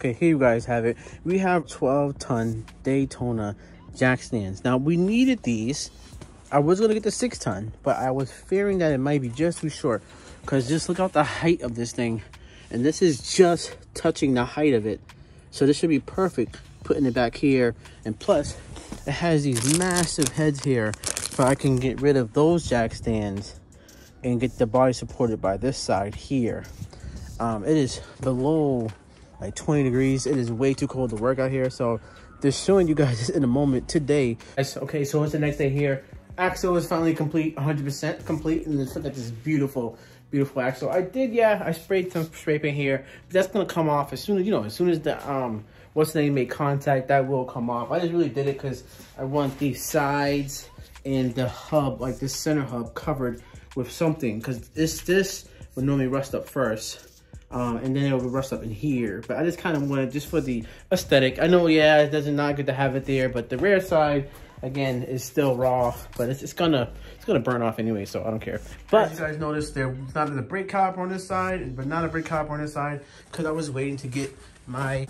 Okay, here you guys have it. We have 12-ton Daytona jack stands. Now, we needed these. I was going to get the 6-ton, but I was fearing that it might be just too short. Because just look out the height of this thing. And this is just touching the height of it. So this should be perfect, putting it back here. And plus, it has these massive heads here. So I can get rid of those jack stands and get the body supported by this side here. It is below like 20 degrees. It is way too cold to work out here. So just showing you guys this in a moment today. Okay, so it's the next day here. Axle is finally complete, 100% complete. And it's like this beautiful axle. I sprayed some spray paint here. But that's gonna come off as soon as, as soon as the, what's the name, make contact, that will come off. I just really did it because I want these sides and the hub, like this center hub, covered with something. Because this would normally rust up first. And then it will rust up in here. But I just kind of wanted, just for the aesthetic. I know, yeah, it doesn't not good to have it there, but the rear side, again, is still raw. But it's gonna burn off anyway, so I don't care. But as you guys noticed, there's not a brake caliper on this side, but not a brake caliper on this side, because I was waiting to get my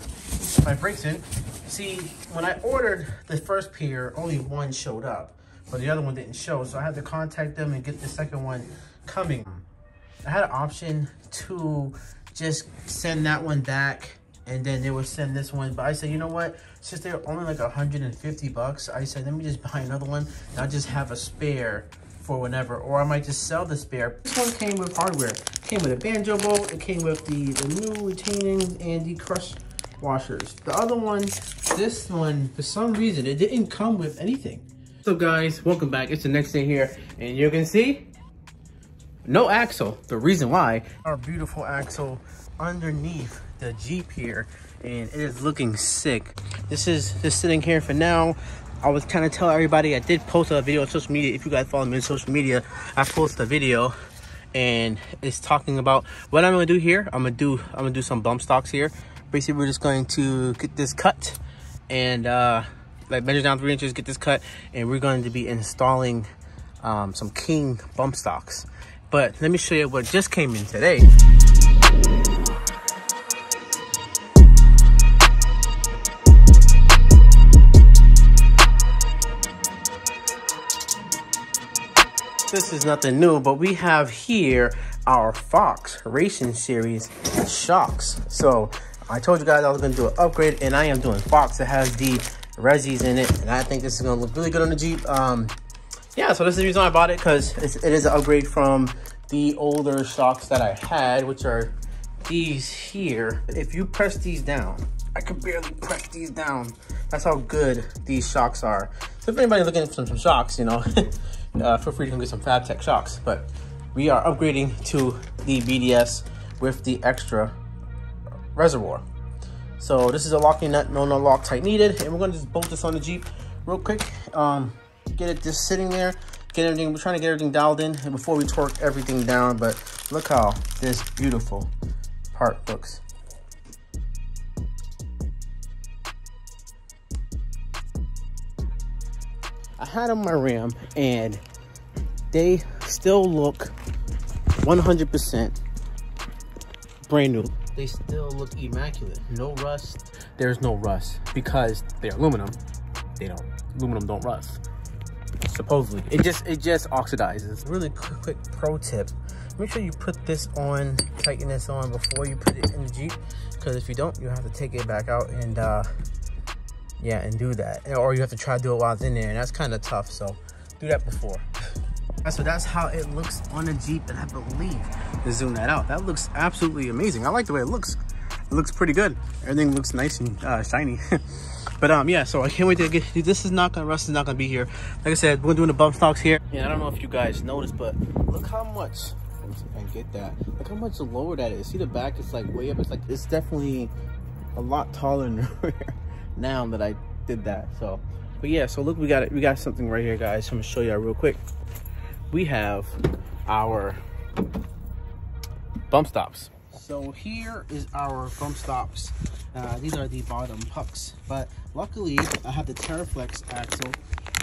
brakes in. See, when I ordered the first pair, only one showed up, but the other one didn't show, so I had to contact them and get the second one coming. I had an option to just send that one back and then they would send this one, but I said, you know what, since they're only like 150 bucks, I said, let me just buy another one and I'll just have a spare for whenever, or I might just sell the spare. This one came with hardware. It came with a banjo bolt, it came with the new retaining and the crush washers. The other one, this one, for some reason, it didn't come with anything. So guys, welcome back. It's the next day here, and you can see no axle. The reason why, our beautiful axle underneath the Jeep here, and it is looking sick. This is just sitting here for now. I was kind of telling everybody, I did post a video on social media. If you guys follow me on social media, I posted a video and it's talking about what I'm gonna do here. I'm gonna do some bump stocks here. Basically, we're just going to get this cut and like measure down 3 inches, get this cut, and we're going to be installing some King bump stocks. But let me show you what just came in today. This is nothing new, but we have here our Fox Racing Series shocks. So I told you guys I was going to do an upgrade, and I am doing Fox. It has the Resis in it, and I think this is going to look really good on the Jeep. Yeah, so this is the reason I bought it, because it is an upgrade from the older shocks that I had, which are these here. If you press these down, I could barely press these down. That's how good these shocks are. So if anybody's looking for some shocks, you know, feel free to come get some FabTech shocks. But we are upgrading to the BDS with the extra reservoir. So this is a locking nut, no Loctite needed, and we're gonna just bolt this on the Jeep real quick. Get it just sitting there, get everything, we're trying to get everything dialed in and before we torque everything down. But look how this beautiful part looks. I had on my Ram and they still look 100% brand new. They still look immaculate. No rust. There's no rust because they're aluminum. Aluminum don't rust. Supposedly. It just oxidizes. Really quick pro tip. Make sure you put this on, tighten this on before you put it in the Jeep. Because if you don't, you have to take it back out and yeah, and do that. Or you have to try to do it while it's in there, and that's kind of tough. So do that before. So that's how it looks on the Jeep, and I believe, to zoom that out, that looks absolutely amazing. I like the way it looks. It looks pretty good. Everything looks nice and shiny. But yeah, so I can't wait to get, this is not gonna, rust is not gonna be here. Like I said, we're doing the bump stocks here. And I don't know if you guys noticed, but look how much, let me see if I can get that. Look how much lower that is. See the back, it's like way up. It's like, it's definitely a lot taller in the rear now that I did that. So, but yeah, so look, we got something right here, guys. So I'm gonna show you real quick. We have our bump stops. So here is our bump stops. These are the bottom pucks, but luckily I have the TeraFlex axle.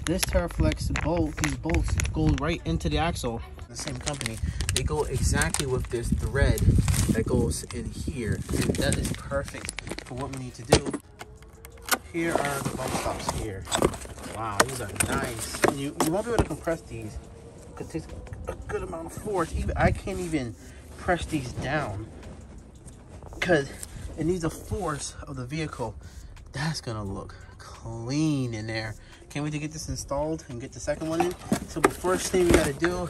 This TeraFlex bolt, these bolts go right into the axle, the same company. They go exactly with this thread that goes in here, and that is perfect for what we need to do. Here are the bump stops here. Wow, these are nice. And you won't be able to compress these. It takes a good amount of force. Even I can't even press these down because it needs the force of the vehicle. That's gonna look clean in there. Can't wait to get this installed and get the second one in. So the first thing we gotta do,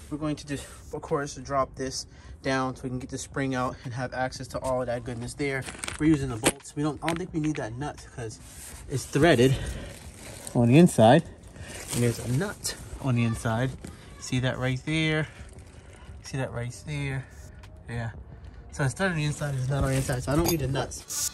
we're going to just, of course, drop this down so we can get the spring out and have access to all of that goodness there. We're using the bolts. I don't think we need that nut because it's threaded on the inside. And there's a nut on the inside. See that right there? See that right there? Yeah. So it's threaded on the inside, it's not on the inside, so I don't need the nuts.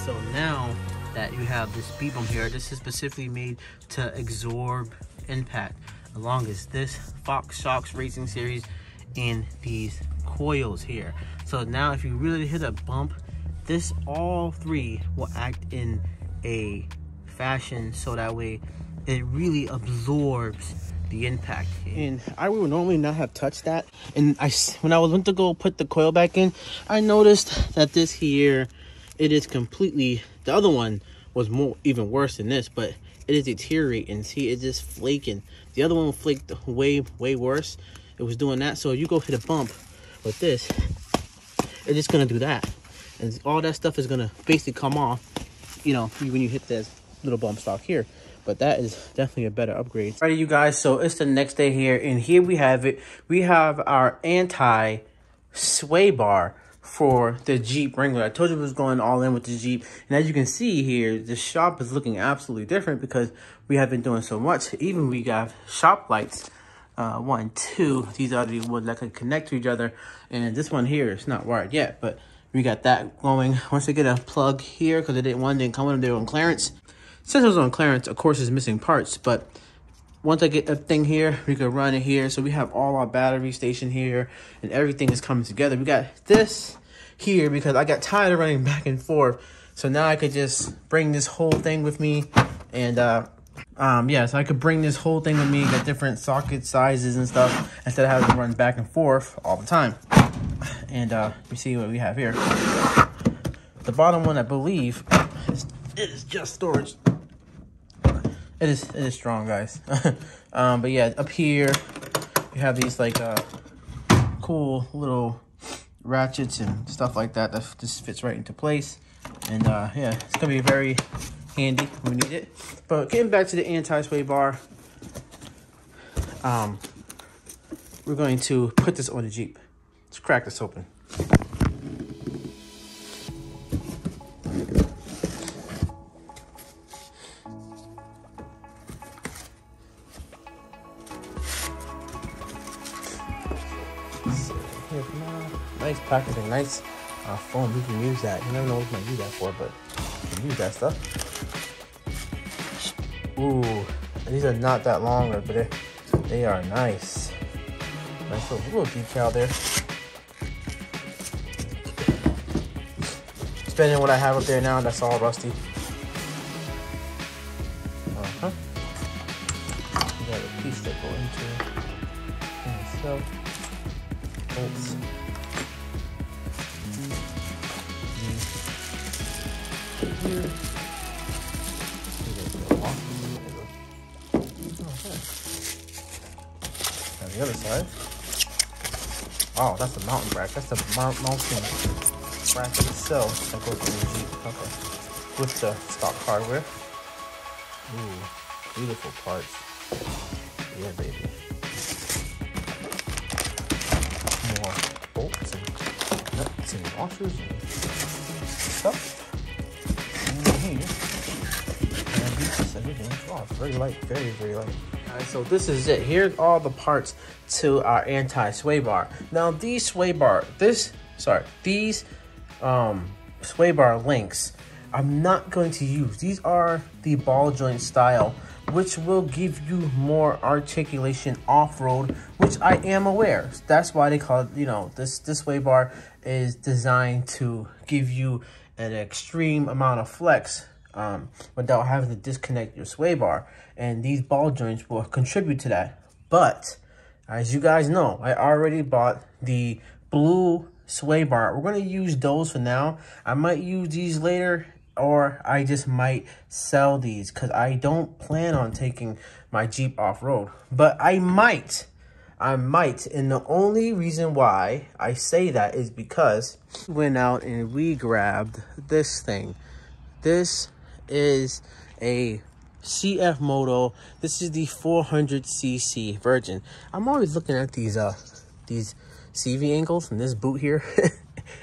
So now that you have this bead bump here, this is specifically made to absorb impact, along as this Fox Shocks Racing Series and these coils here. So now if you really hit a bump, this all three will act in a fashion so that way it really absorbs the impact. And I would normally not have touched that. And when I went to go put the coil back in, I noticed that this here, it is completely, the other one was even worse than this, but it is deteriorating. See, it's just flaking. The other one flaked way worse. It was doing that. So you go hit a bump with this, it's just gonna do that. And all that stuff is gonna basically come off, you know, when you hit this little bump stock here. But that is definitely a better upgrade. All right, you guys, so it's the next day here, and here we have it. We have our anti-sway bar for the Jeep Wrangler. I told you it was going all in with the Jeep. And as you can see here, the shop is looking absolutely different because we have been doing so much. Even we got shop lights, 1, 2. These are the ones that can connect to each other. And this one here is not wired yet, but we got that going. Once I get a plug here, because one didn't come with them, they were on clearance. Since it was on clearance, of course, it's missing parts, but once I get a thing here, we can run it here. So we have all our battery station here and everything is coming together. We got this here because I got tired of running back and forth. So now I could just bring this whole thing with me. And yeah, so I could bring this whole thing with me, get different socket sizes and stuff instead of having to run back and forth all the time. And you see what we have here. The bottom one, I believe, is just storage. It is strong, guys. But yeah, up here you have these like cool little ratchets and stuff like that just fits right into place. And yeah, it's gonna be very handy when we need it. But getting back to the anti-sway bar, we're going to put this on the Jeep. Let's crack this open. Nice packaging, nice foam. We can use that. You never know what we're gonna use that for, but we can use that stuff. Ooh, these are not that long, but they are nice. Nice little decal there. Depending on what I have up there now, that's all rusty. We got a piece that go into so bolts. Here. And the other side. Oh, that's a mountain bracket. That's the mountain bracket itself that goes in the Jeep. Okay. With the stock hardware. Ooh, beautiful parts. Yeah, baby. More bolts and and washers and stuff. And here, and this, everything. Oh, it's very light, very, very light. Alright, so this is it. Here's all the parts to our anti-sway bar. Now these sway bar, these sway bar links, I'm not going to use. These are the ball joint style, which will give you more articulation off-road, which I am aware. That's why they call it, you know, this sway bar is designed to give you an extreme amount of flex without having to disconnect your sway bar. And these ball joints will contribute to that. But as you guys know, I already bought the blue sway bar. We're going to use those for now. I might use these later, or I just might sell these because I don't plan on taking my Jeep off-road. But I might. And the only reason why I say that is because we went out and we grabbed this thing. This is a CF Moto. This is the 400cc Virgin. I'm always looking at these CV angles and this boot here. It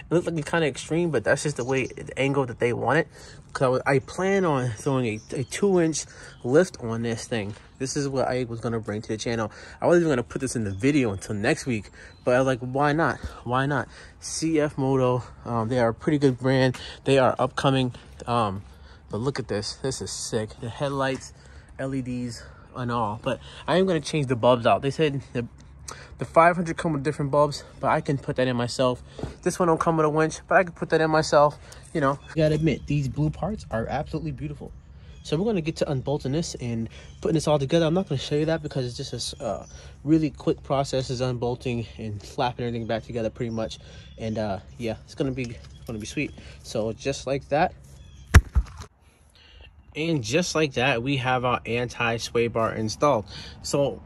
looks like it's kind of extreme, but that's just the angle that they want it. Because I plan on throwing a 2-inch lift on this thing. This is what I was going to bring to the channel. I wasn't even going to put this in the video until next week. But I was like, why not? Why not? CF Moto, they are a pretty good brand. They are upcoming. But look at this. This is sick. The headlights, LEDs, and all. But I am going to change the bulbs out. They said the 500 come with different bulbs, but I can put that in myself. This one don't come with a winch, but I can put that in myself. You know, you gotta admit, these blue parts are absolutely beautiful. So we're gonna get to unbolting this and putting this all together. I'm not gonna show you that because it's just a really quick process, is unbolting and slapping everything back together pretty much. And yeah, it's gonna be sweet. So just like that. And just like that, we have our anti-sway bar installed. So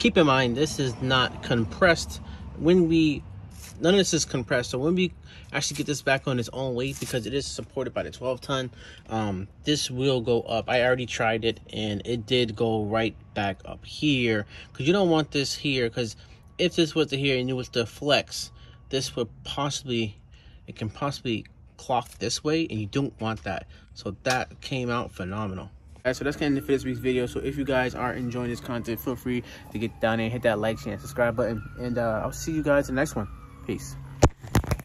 keep in mind, this is not compressed. None of this is compressed. So when we actually get this back on its own weight, because it is supported by the 12-ton, this will go up. I already tried it, and it did go right back up here. Because you don't want this here, because if this was to here and it was to flex, this would possibly clock this way, and you don't want that. So that came out phenomenal. Alright, so that's kind of it for this week's video. So if you guys are enjoying this content, feel free to get down there and hit that like, share, and subscribe button. And I'll see you guys in the next one. Peace.